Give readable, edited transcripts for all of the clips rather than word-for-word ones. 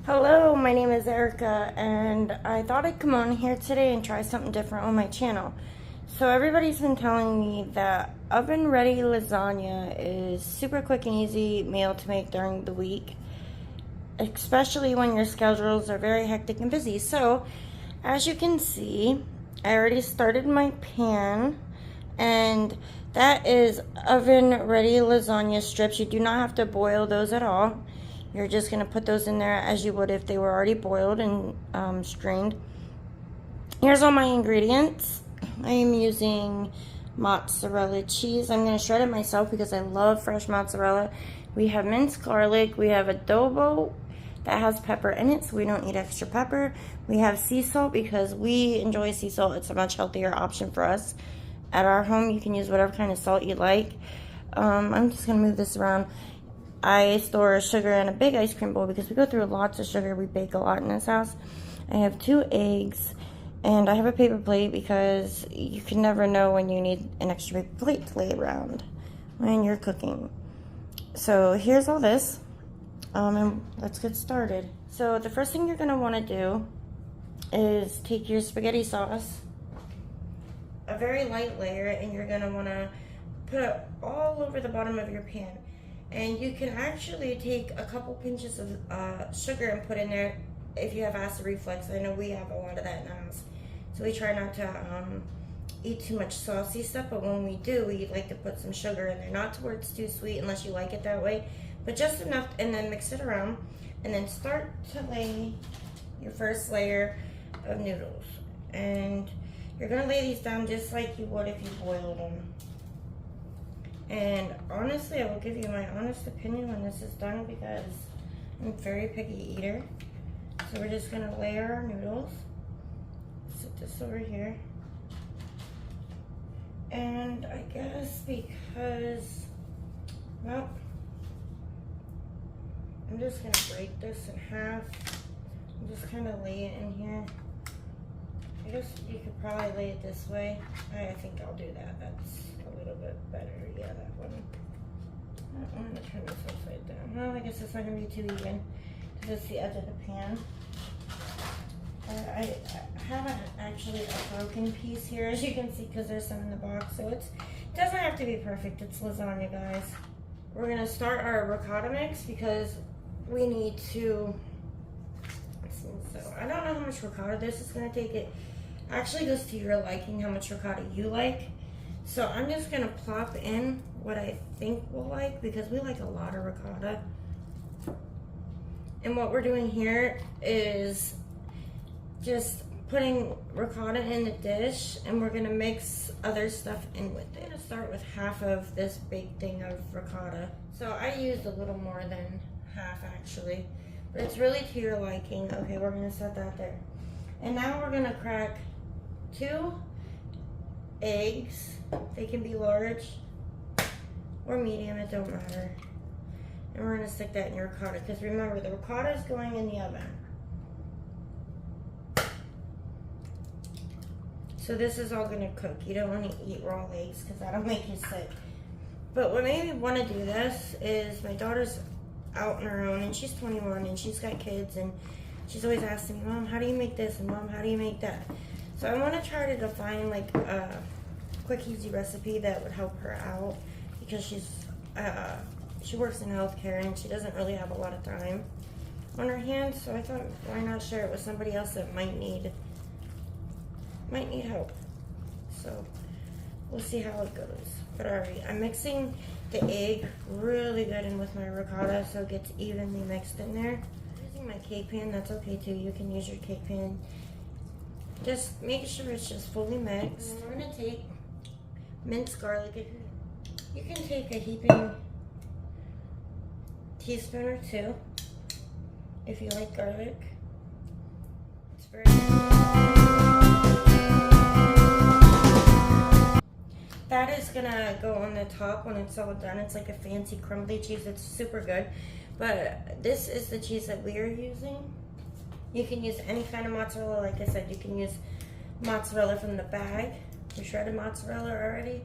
Hello, my name is Erica, and I thought I'd come on here today and try something different on my channel. So everybody's been telling me that oven-ready lasagna is super quick and easy meal to make during the week, especially when your schedules are very hectic and busy. So, as you can see, I already started my pan, and that is oven-ready lasagna strips. You do not have to boil those at all. You're just going to put those in there as you would if they were already boiled and strained. Here's all my ingredients. I am using mozzarella cheese. I'm going to shred it myself because I love fresh mozzarella. We have minced garlic. We have adobo that has pepper in it, so we don't need extra pepper. We have sea salt because we enjoy sea salt. It's a much healthier option for us. At our home, you can use whatever kind of salt you like. I'm just going to move this around. I store sugar in a big ice cream bowl because we go through lots of sugar. We bake a lot in this house. I have 2 eggs, and I have a paper plate because you can never know when you need an extra paper plate to lay around when you're cooking. So here's all this, and let's get started. So the first thing you're going to want to do is take your spaghetti sauce, a very light layer, and you're going to want to put it all over the bottom of your pan. And you can actually take a couple pinches of sugar and put in there if you have acid reflux. I know we have a lot of that in the house. So we try not to eat too much saucy stuff, but when we do, we like to put some sugar in there. Not to where it's too sweet unless you like it that way, but just enough, and then mix it around. And then start to lay your first layer of noodles. And you're gonna lay these down just like you would if you boiled them. And honestly, I will give you my honest opinion when this is done because I'm a very picky eater. So we're just gonna layer our noodles. Set this over here. And I guess because, well, I'm just gonna break this in half and just kind of lay it in here. I guess you could probably lay it this way. I think I'll do that. That's a little bit better. Yeah, that one. I'm going to turn this upside down. Well, I guess it's not going to be too even because it's the edge of the pan. I have actually a broken piece here, as you can see, because there's some in the box. So it doesn't have to be perfect. It's lasagna, guys. We're going to start our ricotta mix because we need to... So I don't know how much ricotta this is going to take. It actually goes to your liking how much ricotta you like. So I'm just going to plop in what I think we'll like because we like a lot of ricotta. And what we're doing here is just putting ricotta in the dish, and we're going to mix other stuff in with it. I'm going to start with half of this big thing of ricotta. So I used a little more than half actually, but it's really to your liking. Okay, we're going to set that there. And now we're going to crack 2 eggs. They can be large or medium, it don't matter. And we're going to stick that in your ricotta because remember, the ricotta is going in the oven. So this is all going to cook. You don't want to eat raw eggs because that'll make you sick. But what made me want to do this is my daughter's out on her own, and she's 21, and she's got kids, and she's always asking me, Mom, how do you make this? And Mom, how do you make that? So I want to try to define like a quick, easy recipe that would help her out because she works in healthcare and she doesn't really have a lot of time on her hands. So I thought, why not share it with somebody else that might need help? So we'll see how it goes. But alright, I'm mixing the egg really good in with my ricotta so it gets evenly mixed in there. I'm using my cake pan, that's okay too. You can use your cake pan. Just make sure it's just fully mixed. And we're gonna take minced garlic. You can take a heaping teaspoon or 2 if you like garlic. It's very That is gonna go on the top when it's all done. It's like a fancy crumbly cheese. It's super good. But this is the cheese that we are using. You can use any kind of mozzarella. Like I said, you can use mozzarella from the bag. The shredded mozzarella already.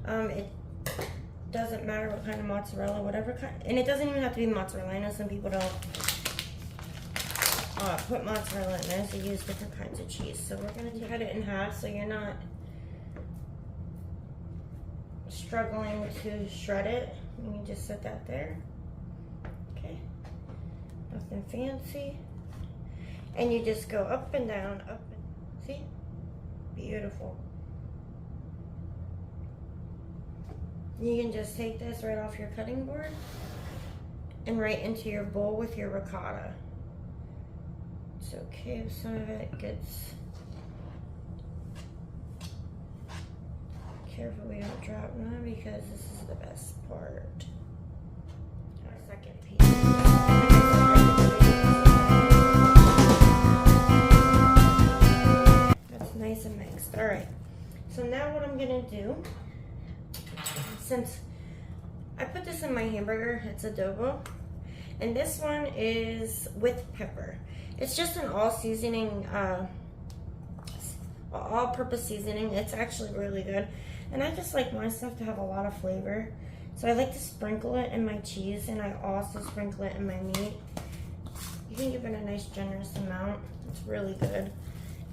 It doesn't matter what kind of mozzarella, whatever kind. And it doesn't even have to be mozzarella. I know some people don't put mozzarella in there, so use different kinds of cheese. So we're going to cut it in half so you're not struggling to shred it. You can just set that there. Okay, nothing fancy. And you just go up and down, up and, see? Beautiful. You can just take this right off your cutting board and right into your bowl with your ricotta. It's okay if some of it gets, careful we don't drop none because this is the best part. Our second piece. That's nice and mixed. All right. So now what I'm gonna do, since I put this in my hamburger, it's adobo, and this one is with pepper. It's just an all-seasoning, all-purpose seasoning. It's actually really good, and I just like my stuff to have a lot of flavor. So I like to sprinkle it in my cheese, and I also sprinkle it in my meat. You can give it a nice generous amount. It's really good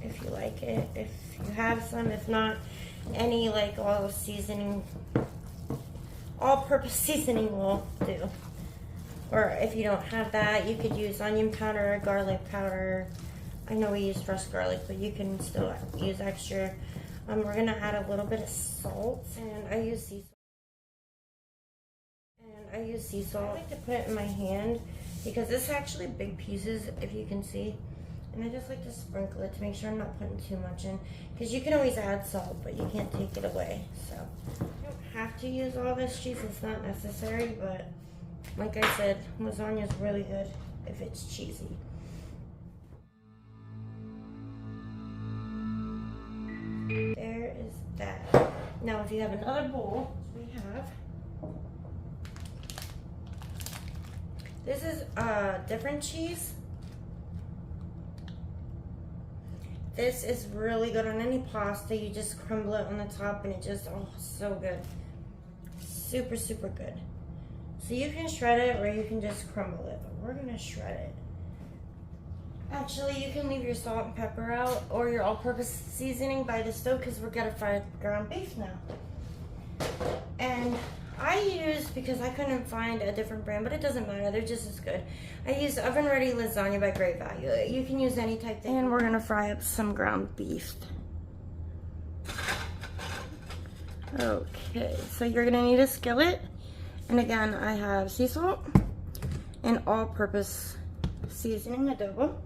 if you like it. If you have some, if not, any like all-purpose seasoning will do. Or if you don't have that, you could use onion powder, garlic powder. I know we use fresh garlic, but you can still use extra. We're gonna add a little bit of salt, and I use sea salt. I like to put it in my hand because this is actually big pieces, if you can see. And I just like to sprinkle it to make sure I'm not putting too much in, because you can always add salt, but you can't take it away. So you don't have to use all this cheese, it's not necessary, but like I said, lasagna is really good if it's cheesy. There is that. Now if you have another bowl, we have, this is different cheese. This is really good on any pasta. You just crumble it on the top and it just, oh, so good. Super, super good. So you can shred it or you can just crumble it, but we're gonna shred it. Actually, you can leave your salt and pepper out or your all-purpose seasoning by the stove because we're gonna fry ground beef now. And I used, because I couldn't find a different brand, but it doesn't matter, they're just as good. I used Oven Ready Lasagna by Great Value. You can use any type thing. And we're gonna fry up some ground beef. Okay, so you're gonna need a skillet. And again, I have sea salt and all-purpose seasoning, adobo.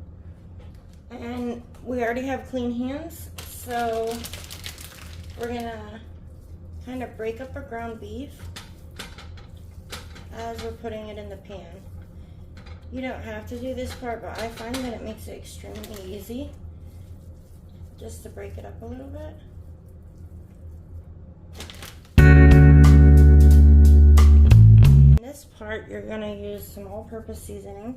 And we already have clean hands, so we're gonna kind of break up our ground beef as we're putting it in the pan. You don't have to do this part, but I find that it makes it extremely easy just to break it up a little bit. In this part, you're gonna use some all-purpose seasoning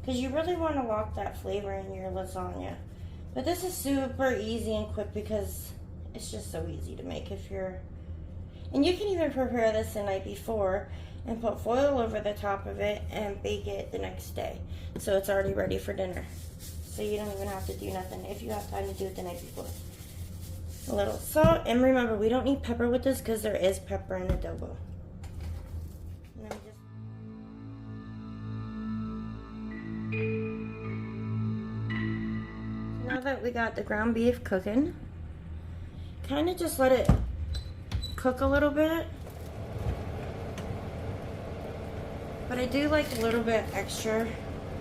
because you really want to lock that flavor in your lasagna. But this is super easy and quick because it's just so easy to make if you're, and you can even prepare this the night before and put foil over the top of it and bake it the next day. So it's already ready for dinner. So you don't even have to do nothing if you have time to do it the night before. A little salt, and remember, we don't need pepper with this because there is pepper in adobo. And then now that we got the ground beef cooking, kind of just let it cook a little bit. But I do like a little bit extra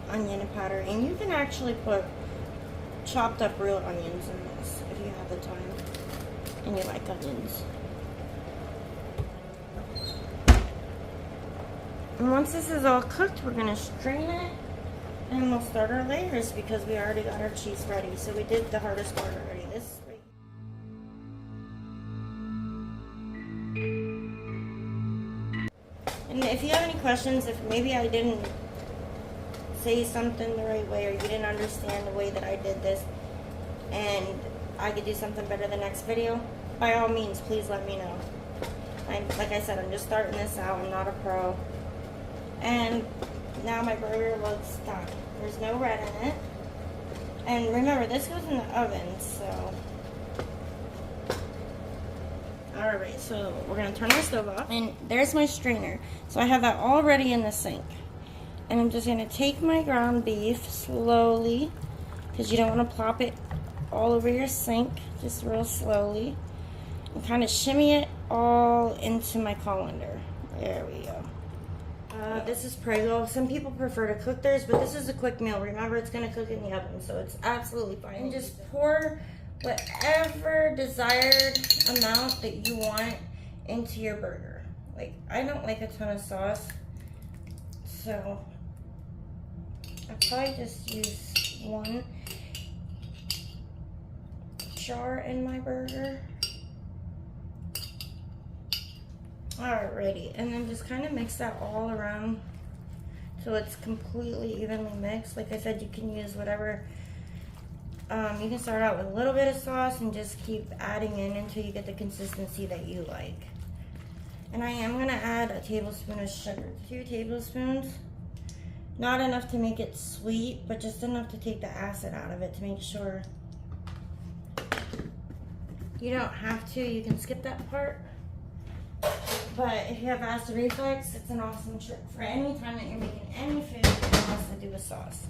onion powder, and you can actually put chopped up real onions in this if you have the time and you like onions. And once this is all cooked, we're gonna strain it and we'll start our layers because we already got our cheese ready. So we did the hardest part already. This right. And if you have any questions, if maybe I didn't say something the right way or you didn't understand the way that I did this and I could do something better the next video, by all means, please let me know. Like I said, I'm just starting this out. I'm not a pro. And now my burger looks done. There's no red in it. And remember, this goes in the oven, so. Alright, so we're going to turn the stove off. And there's my strainer. So I have that already in the sink. And I'm just going to take my ground beef slowly, because you don't want to plop it all over your sink, just real slowly. And kind of shimmy it all into my colander. There we go. This is Prego. Some people prefer to cook theirs, but this is a quick meal. Remember, it's going to cook in the oven, so it's absolutely fine. And just pour whatever desired amount that you want into your burger. Like, I don't like a ton of sauce, so I'll probably just use one jar in my burger. Alrighty, and then just kind of mix that all around so it's completely evenly mixed. Like I said, you can use whatever. You can start out with a little bit of sauce and just keep adding in until you get the consistency that you like. And I am going to add a tablespoon of sugar. 2 tablespoons. Not enough to make it sweet, but just enough to take the acid out of it to make sure. You don't have to. You can skip that part. But if you have acid reflux, it's an awesome trick for any time that you're making any food that has to do with sauce.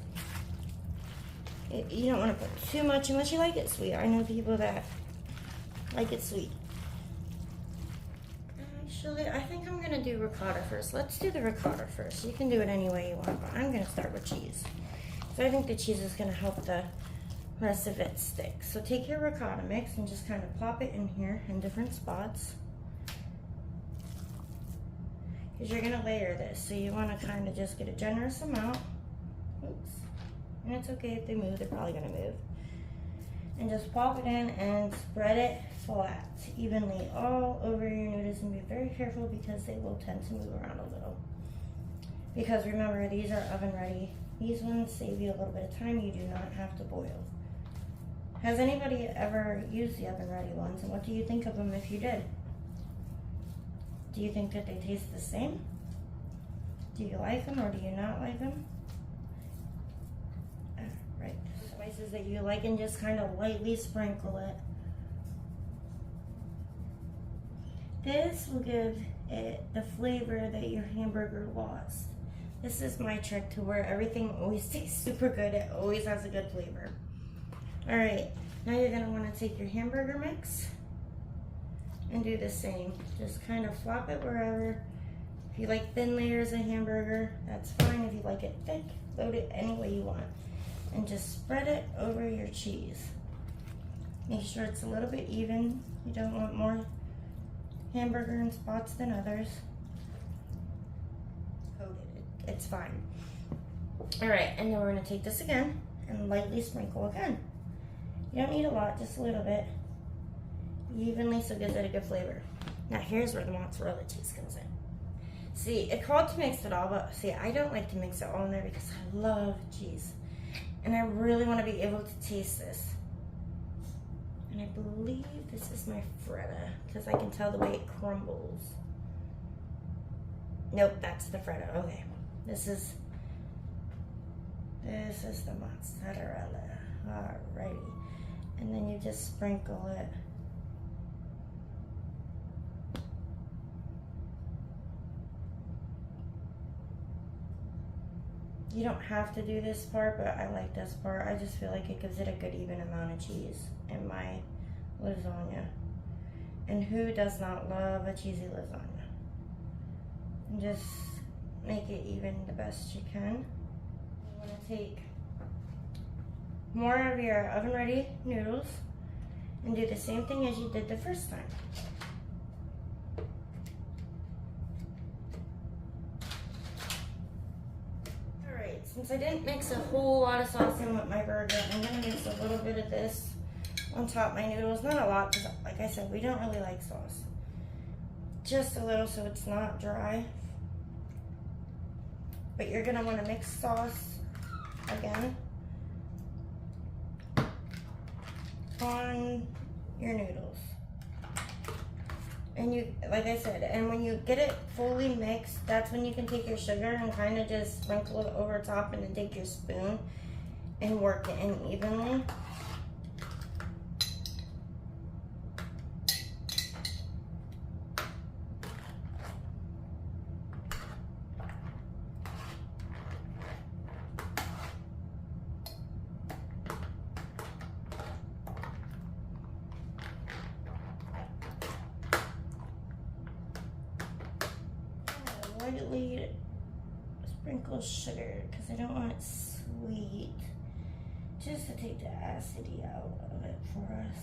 You don't want to put too much unless you like it sweet. I know people that like it sweet. Actually, I think I'm going to do ricotta first. Let's do the ricotta first. You can do it any way you want, but I'm going to start with cheese. So I think the cheese is going to help the rest of it stick. So take your ricotta mix and just kind of plop it in here in different spots. Because you're going to layer this, so you want to kind of just get a generous amount. Oops. And it's okay if they move, they're probably going to move. And just pop it in and spread it flat, evenly all over your noodles, and be very careful because they will tend to move around a little. Because remember, these are oven ready. These ones save you a little bit of time. You do not have to boil. Has anybody ever used the oven ready ones, and what do you think of them if you did? Do you think that they taste the same? Do you like them or do you not like them? Right, spices that you like, and just kind of lightly sprinkle it. This will give it the flavor that your hamburger lost. This is my trick to where everything always tastes super good. It always has a good flavor. All right, now you're gonna wanna take your hamburger mix and do the same. Just kind of flop it wherever. If you like thin layers of hamburger, that's fine. If you like it thick, load it any way you want. And just spread it over your cheese. Make sure it's a little bit even. You don't want more hamburger in spots than others. Coated it, it's fine. All right, and then we're gonna take this again and lightly sprinkle again. You don't need a lot, just a little bit. Evenly, so it gives it a good flavor. Now here's where the mozzarella cheese comes in. See, it called to mix it all, but see, I don't like to mix it all in there because I love cheese. And I really want to be able to taste this. And I believe this is my feta, because I can tell the way it crumbles. Nope, that's the feta. Okay. This is the mozzarella. Alrighty. And then you just sprinkle it. You don't have to do this part, but I like this part. I just feel like it gives it a good even amount of cheese in my lasagna. And who does not love a cheesy lasagna? And just make it even the best you can. You want to take more of your oven ready noodles and do the same thing as you did the first time. Since I didn't mix a whole lot of sauce in with my burger, I'm going to mix a little bit of this on top of my noodles. Not a lot, because like I said, we don't really like sauce. Just a little so it's not dry. But you're going to want to mix sauce again on your noodles. And you, like I said, and when you get it fully mixed, that's when you can take your sugar and kind of just sprinkle it over top, and then take your spoon and work it in evenly. Lightly sprinkle sugar because I don't want it sweet, just to take the acidity out of it for us.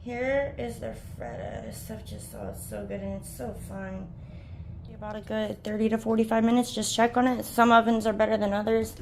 Here is the feta. This stuff just so good and it's so fine. About a good 30 to 45 minutes. Just check on it. Some ovens are better than others.